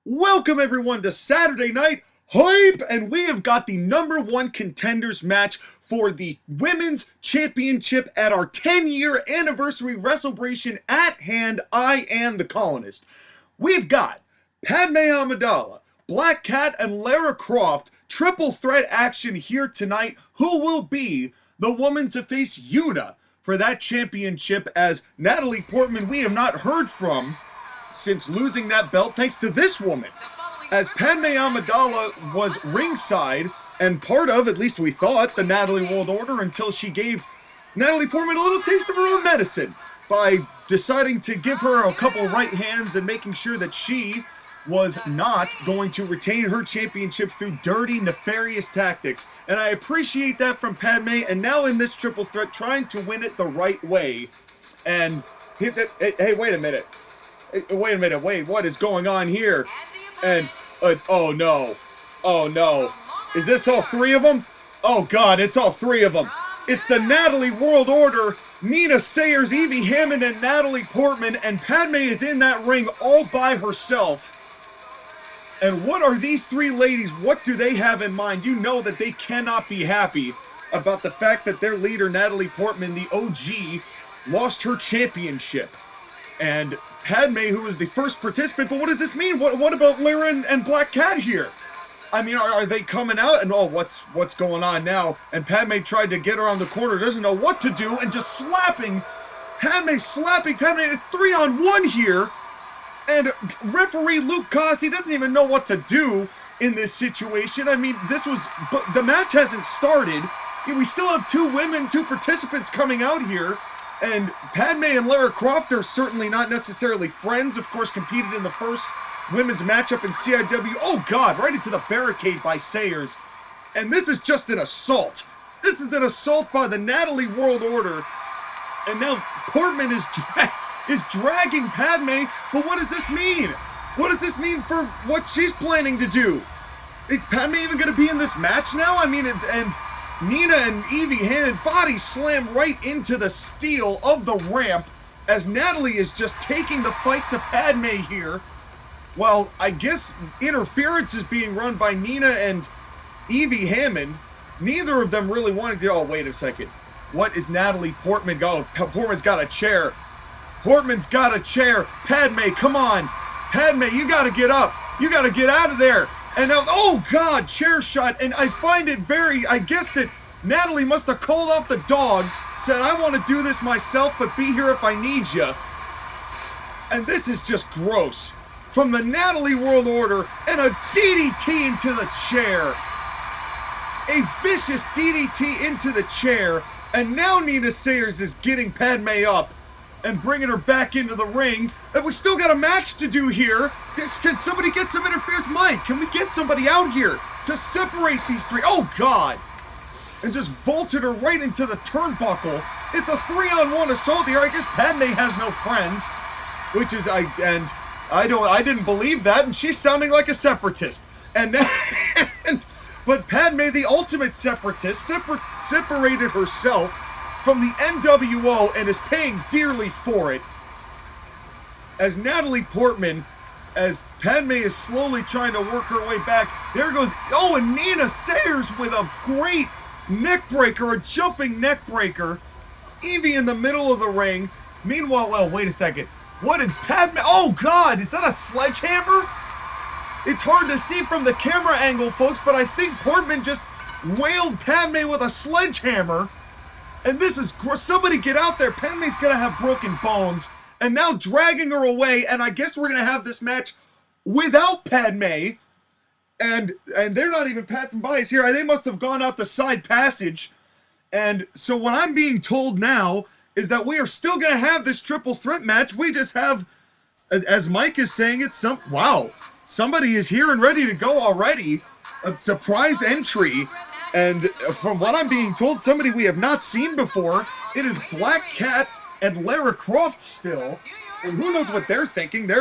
Welcome everyone to Saturday Night Hype, and we have got the #1 contenders match for the Women's Championship at our 10-year anniversary celebration at hand. I am the Colonist. We've got Padme Amidala, Black Cat, and Lara Croft triple threat action here tonight. Who will be the woman to face Yuna for that championship, as Natalie Portman we have not heard from since losing that belt thanks to this woman, as Padme Amidala was ringside and part of, at least we thought, the Natalie World Order until she gave Natalie Portman a little taste of her own medicine by deciding to give her a couple right hands and making sure that she was not going to retain her championship through dirty, nefarious tactics. And I appreciate that from Padme, and now in this triple threat, trying to win it the right way. And, hey, wait a minute. Wait a minute, what is going on here? And, oh no. Oh no. Is this all three of them? Oh god, it's all three of them. It's the Natalie World Order, Nina Sayers, Evie Hammond, and Natalie Portman, and Padme is in that ring all by herself. And what are these three ladies, what do they have in mind? You know that they cannot be happy about the fact that their leader, Natalie Portman, the OG, lost her championship. And Padme, who was the first participant, but what does this mean? What about Lara and Black Cat here? I mean, are they coming out? And oh, what's going on now? And Padme tried to get around the corner, doesn't know what to do, and just slapping Padme. It's 3-on-1 here. And referee Luke Cossey doesn't even know what to do in this situation. I mean, but the match hasn't started. We still have two participants coming out here. And Padme and Lara Croft are certainly not necessarily friends. Of course, competed in the first women's matchup in CIW. Oh God, right into the barricade by Sayers. And this is just an assault. This is an assault by the Natalie World Order. And now Portman is dragging Padme. But what does this mean? What does this mean for what she's planning to do? Is Padme even going to be in this match now? I mean, and Nina and Evie Hammond body slam right into the steel of the ramp as Natalie is just taking the fight to Padme here. While I guess interference is being run by Nina and Evie Hammond. Neither of them really wanted to. Oh, wait a second. What is Natalie Portman? Oh, Portman's got a chair. Portman's got a chair. Padme, come on. Padme, you got to get up. You got to get out of there. And now, oh God, chair shot. And I find it I guess that Natalie must have called off the dogs, said, I want to do this myself, but be here if I need you. And this is just gross. From the Natalie World Order, and a DDT into the chair. A vicious DDT into the chair. And now Nina Sayers is getting Padme up and bringing her back into the ring. And we still got a match to do here. Can somebody get some interference? Mike, can we get somebody out here to separate these three? Oh, God. And just vaulted her right into the turnbuckle. It's a 3-on-1 assault here. I guess Padme has no friends. Which is, I didn't believe that. And she's sounding like a separatist. But Padme, the ultimate separatist, separated herself from the NWO and is paying dearly for it. As Natalie Portman, as Padme is slowly trying to work her way back, there goes, oh, and Nina Sayers with a great neck breaker, a jumping neck breaker. Evie in the middle of the ring. Meanwhile, well, wait a second. What did Padme, oh God, is that a sledgehammer? It's hard to see from the camera angle, folks, but I think Portman just wailed Padme with a sledgehammer. And this is, somebody get out there. Padme's gonna have broken bones. And now dragging her away, and I guess we're gonna have this match without Padme. And they're not even passing by us here. They must have gone out the side passage. And so what I'm being told now is that we are still gonna have this triple threat match. We just have, as Mike is saying, wow. Somebody is here and ready to go already. A surprise entry. And from what I'm being told, somebody we have not seen before. It is Black Cat and Lara Croft still. And who knows what they're thinking.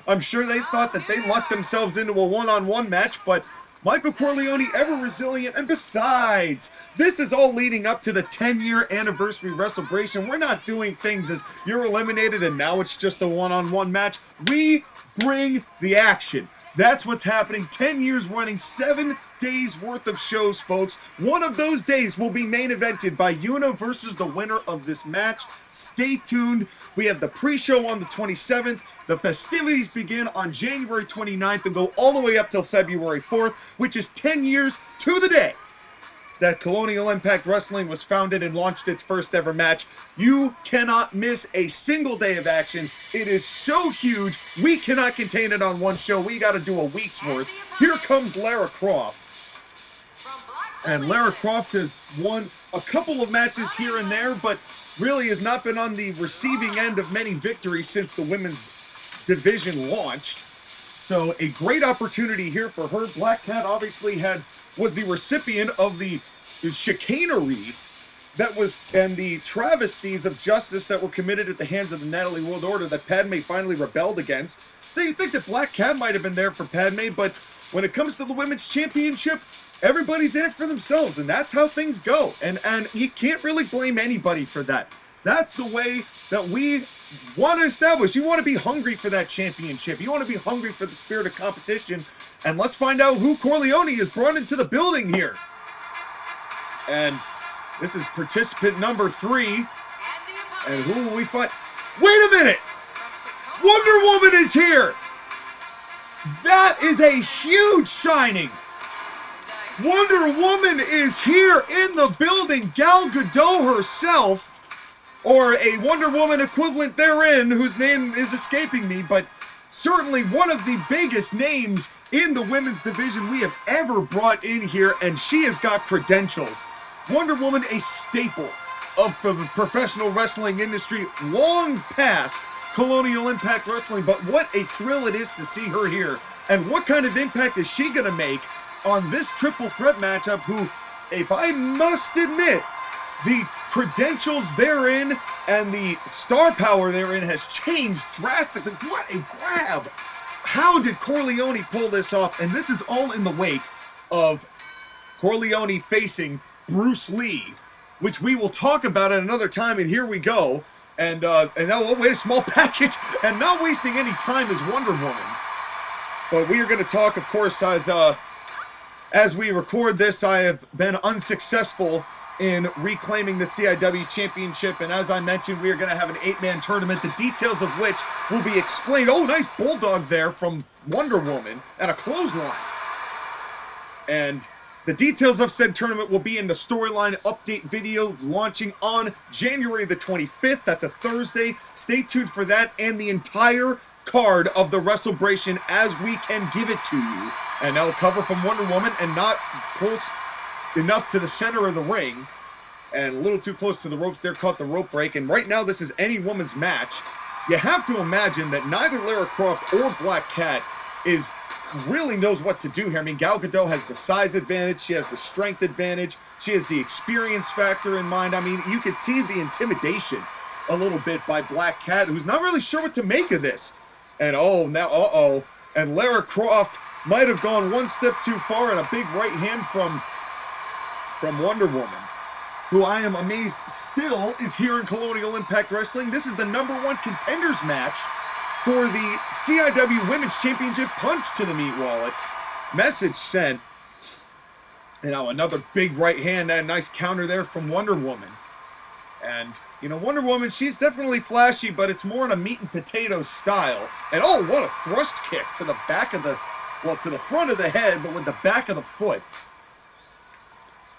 I'm sure they thought that they locked themselves into a one-on-one match, but Michael Corleone, ever resilient, and besides, this is all leading up to the 10-year anniversary Wrestlebration. We're not doing things as you're eliminated and now it's just a one-on-one match. We bring the action. That's what's happening. 10 years running, 7 days worth of shows, folks. One of those days will be main evented by Yuna versus the winner of this match. Stay tuned. We have the pre-show on the 27th. The festivities begin on January 29th and go all the way up till February 4th, which is 10 years to the day that Colonial Impact Wrestling was founded and launched its first ever match. You cannot miss a single day of action. It is so huge, we cannot contain it on one show. We got to do a week's worth. Here comes Lara Croft. And Lara Croft has won a couple of matches here and there, but really has not been on the receiving end of many victories since the women's division launched. So a great opportunity here for her. Black Cat obviously was the recipient of the chicanery that was, and the travesties of justice that were committed at the hands of the Natalie World Order that Padme finally rebelled against. So you think that Black Cat might have been there for Padme, but when it comes to the Women's Championship, everybody's in it for themselves, and that's how things go. And you can't really blame anybody for that. That's the way that we want to establish. You want to be hungry for that championship. You want to be hungry for the spirit of competition. And let's find out who Corleone has brought into the building here. And this is participant number 3. And who will we find? Wait a minute! Wonder Woman is here! That is a huge signing! Wonder Woman is here in the building. Gal Gadot herself, or a Wonder Woman equivalent therein, whose name is escaping me, but certainly one of the biggest names in the women's division we have ever brought in here, and she has got credentials. Wonder Woman, a staple of the professional wrestling industry, long past Colonial Impact Wrestling, but what a thrill it is to see her here. And what kind of impact is she going to make on this triple threat matchup, who, if I must admit, the credentials therein and the star power therein has changed drastically. What a grab! How did Corleone pull this off? And this is all in the wake of Corleone facing Bruce Lee, which we will talk about at another time, and here we go. And now, oh, wait, a small package, and not wasting any time is Wonder Woman. But we are going to talk, of course, as we record this, I have been unsuccessful in reclaiming the CIW Championship, and as I mentioned, we are going to have an 8-man tournament, the details of which will be explained. Oh, nice bulldog there from Wonder Woman, and a clothesline. And the details of said tournament will be in the storyline update video launching on January the 25th. That's a Thursday. Stay tuned for that and the entire card of the Wrestlebration as we can give it to you. And now cover from Wonder Woman, and not close enough to the center of the ring, and a little too close to the ropes there, caught the rope break. And right now this is any woman's match. You have to imagine that neither Lara Croft or Black Cat really knows what to do here. I mean, Gal Gadot has the size advantage, she has the strength advantage, she has the experience factor in mind. I mean, you could see the intimidation a little bit by Black Cat, who's not really sure what to make of this. And oh, now, and Lara Croft might have gone one step too far, and a big right hand from Wonder Woman, who I am amazed still is here in Colonial Impact Wrestling. This is the #1 contenders match for the CIW Women's Championship. Punch to the meat wallet. Message sent. You know, another big right hand and a nice counter there from Wonder Woman. And, you know, Wonder Woman, she's definitely flashy, but it's more in a meat and potatoes style. And oh, what a thrust kick to the back of the, well, to the front of the head, but with the back of the foot.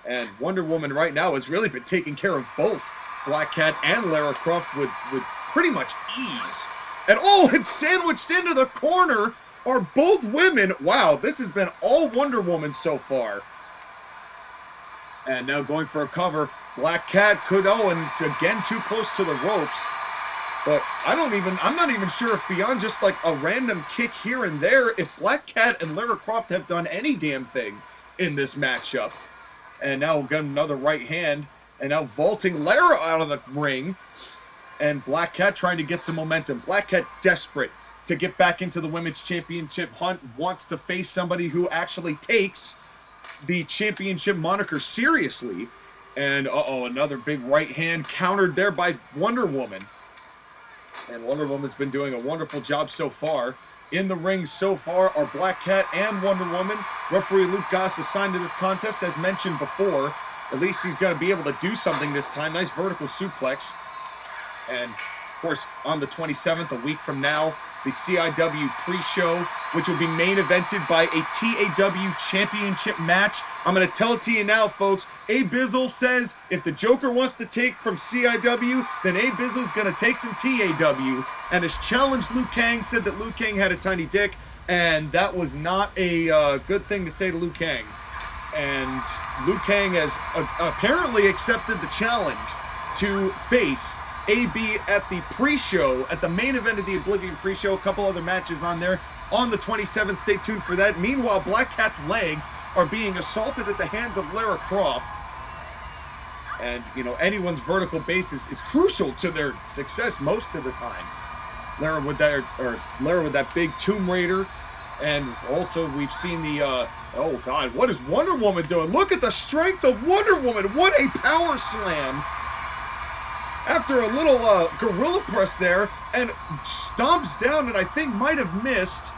And Wonder Woman right now has really been taking care of both Black Cat and Lara Croft with pretty much ease. And oh, it's sandwiched into the corner are both women. Wow, this has been all Wonder Woman so far. And now going for a cover. Black Cat could, oh, and again too close to the ropes. But I'm not even sure if beyond just like a random kick here and there, if Black Cat and Lara Croft have done any damn thing in this matchup. And now we'll get another right hand. And now vaulting Lara out of the ring. And Black Cat trying to get some momentum. Black Cat desperate to get back into the women's championship hunt, wants to face somebody who actually takes the championship moniker seriously. And another big right hand countered there by Wonder Woman. And Wonder Woman's been doing a wonderful job so far. In the ring so far are Black Cat and Wonder Woman. Referee Luke Goss assigned to this contest, as mentioned before. At least he's going to be able to do something this time. Nice vertical suplex. And, of course, on the 27th, a week from now, the CIW pre-show, which will be main evented by a TAW championship match. I'm going to tell it to you now, folks. Abizzle says if the Joker wants to take from CIW, then Abizzle's going to take from TAW. And has challenged Liu Kang, said that Liu Kang had a tiny dick, and that was not a good thing to say to Liu Kang. And Liu Kang has apparently accepted the challenge to face AB at the pre-show, at the main event of the Oblivion pre-show. A couple other matches on there on the 27th. Stay tuned for that. Meanwhile, Black Cat's legs are being assaulted at the hands of Lara Croft. And, you know, anyone's vertical base is crucial to their success most of the time. Lara with that big Tomb Raider. And also we've seen the, oh God, what is Wonder Woman doing? Look at the strength of Wonder Woman. What a power slam. After a little gorilla press there, and stomps down, and I think might have missed.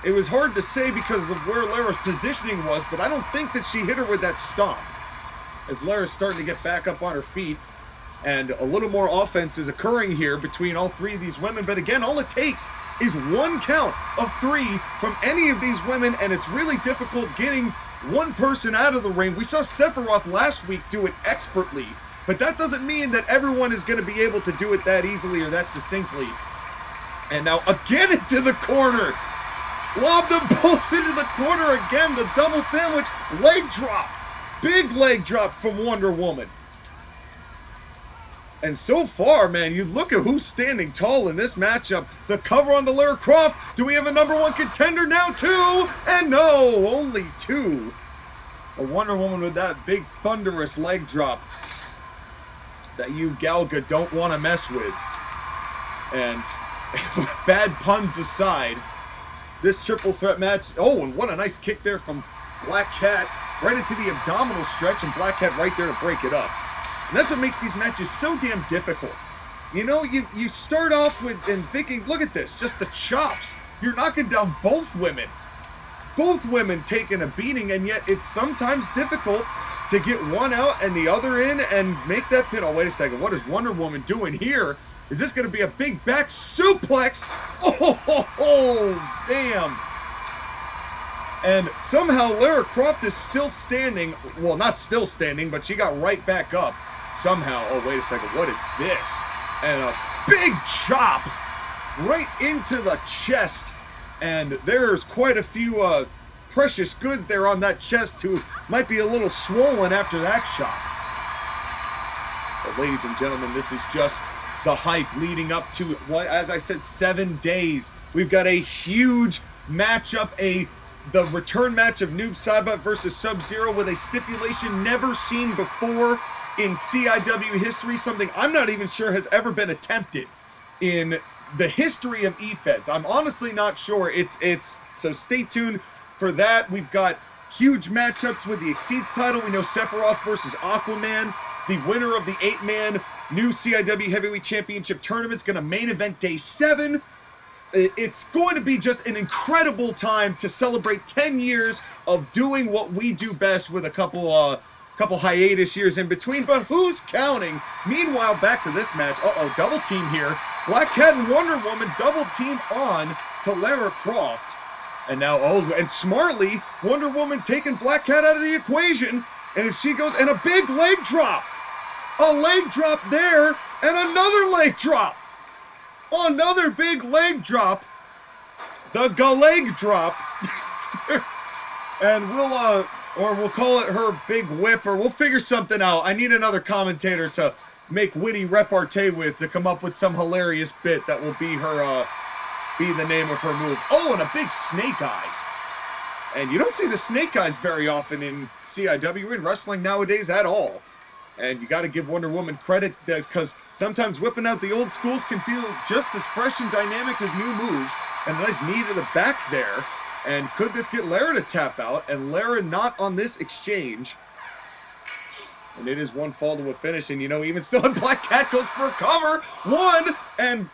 It was hard to say because of where Lara's positioning was, but I don't think that she hit her with that stomp. As Lara's starting to get back up on her feet, and a little more offense is occurring here between all three of these women. But again, all it takes is one count of 3 from any of these women, and it's really difficult getting one person out of the ring. We saw Sephiroth last week do it expertly. But that doesn't mean that everyone is going to be able to do it that easily or that succinctly. And now again into the corner. Lob them both into the corner again. The double sandwich. Leg drop. Big leg drop from Wonder Woman. And so far, man, you look at who's standing tall in this matchup. The cover on the Lara Croft. Do we have a #1 contender now, too? And no, only 2. A Wonder Woman with that big thunderous leg drop that you, Galga, don't want to mess with. And bad puns aside, this triple threat match, oh, and what a nice kick there from Black Cat, right into the abdominal stretch, and Black Cat right there to break it up. And that's what makes these matches so damn difficult. You know, you start off with and thinking, look at this, just the chops. You're knocking down both women. Both women taking a beating, and yet it's sometimes difficult to get one out and the other in and make that pin. Oh, wait a second. What is Wonder Woman doing here? Is this going to be a big back suplex? Oh, damn. And somehow Lara Croft is still standing. Well, not still standing, but she got right back up. Somehow. Oh, wait a second. What is this? And a big chop right into the chest. And there's quite a few precious goods there on that chest who might be a little swollen after that shot. But ladies and gentlemen, this is just the hype leading up to, what, as I said, 7 days. We've got a huge matchup, the return match of Noob Saibot versus Sub-Zero with a stipulation never seen before in CIW history, something I'm not even sure has ever been attempted in the history of eFeds. I'm honestly not sure. So stay tuned for that. We've got huge matchups with the Exceeds title. We know Sephiroth versus Aquaman. The winner of the 8-man new CIW Heavyweight Championship Tournament's going to main event Day 7. It's going to be just an incredible time to celebrate 10 years of doing what we do best with a couple hiatus years in between, but who's counting? Meanwhile, back to this match. Double team here. Black Cat and Wonder Woman double team on to Lara Croft. And now, and smartly, Wonder Woman taking Black Cat out of the equation. And if she goes, and a big leg drop. A leg drop there, and another leg drop. Another big leg drop. The leg drop. And we'll call it her big whip, or we'll figure something out. I need another commentator to make witty repartee with to come up with some hilarious bit that will be her, be the name of her move. Oh, and a big snake eyes. And you don't see the snake eyes very often in CIW, in wrestling nowadays at all. And you got to give Wonder Woman credit, because sometimes whipping out the old schools can feel just as fresh and dynamic as new moves. And a nice knee to the back there. And could this get Lara to tap out? And Lara not on this exchange. And it is one fall to a finish. And, you know, even still, Black Cat goes for a cover. One! And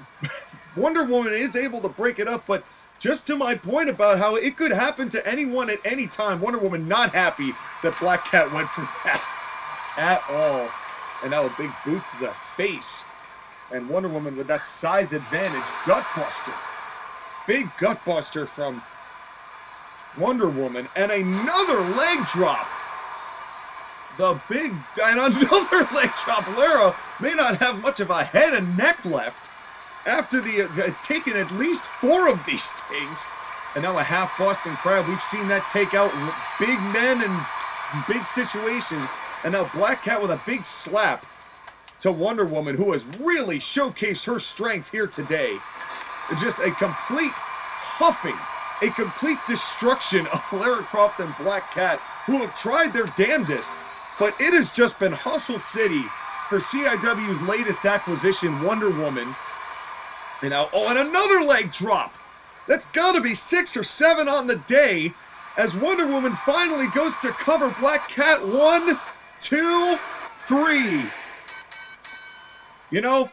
Wonder Woman is able to break it up. But just to my point about how it could happen to anyone at any time, Wonder Woman not happy that Black Cat went for that at all. And now a big boot to the face. And Wonder Woman with that size advantage. Gutbuster. Big gutbuster from Wonder Woman. And another leg drop. And another leg drop. Lara may not have much of a head and neck left after it's taken at least 4 of these things. And now a half Boston Crab. We've seen that take out big men in big situations. And now Black Cat with a big slap to Wonder Woman, who has really showcased her strength here today. Just a complete huffing, a complete destruction of Lara Croft and Black Cat, who have tried their damnedest. But it has just been Hustle City for CIW's latest acquisition, Wonder Woman. And now, and another leg drop. That's got to be 6 or 7 on the day, as Wonder Woman finally goes to cover Black Cat. 1, 2, 3. You know,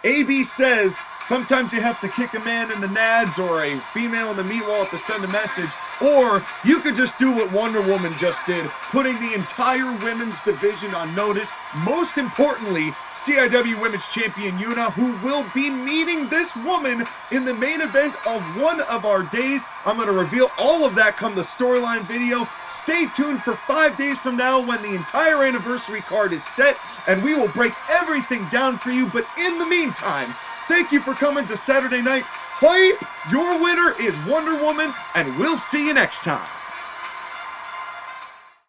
AB says sometimes you have to kick a man in the nads or a female in the meat wall to send a message, or you could just do what Wonder Woman just did, putting the entire women's division on notice. Most importantly, CIW Women's Champion Yuna, who will be meeting this woman in the main event of one of our days. I'm going to reveal all of that come the storyline video. Stay tuned for 5 days from now when the entire anniversary card is set, and we will break everything down for you. But in the meantime, thank you for coming to Saturday Night Hype. Your winner is Wonder Woman, and we'll see you next time.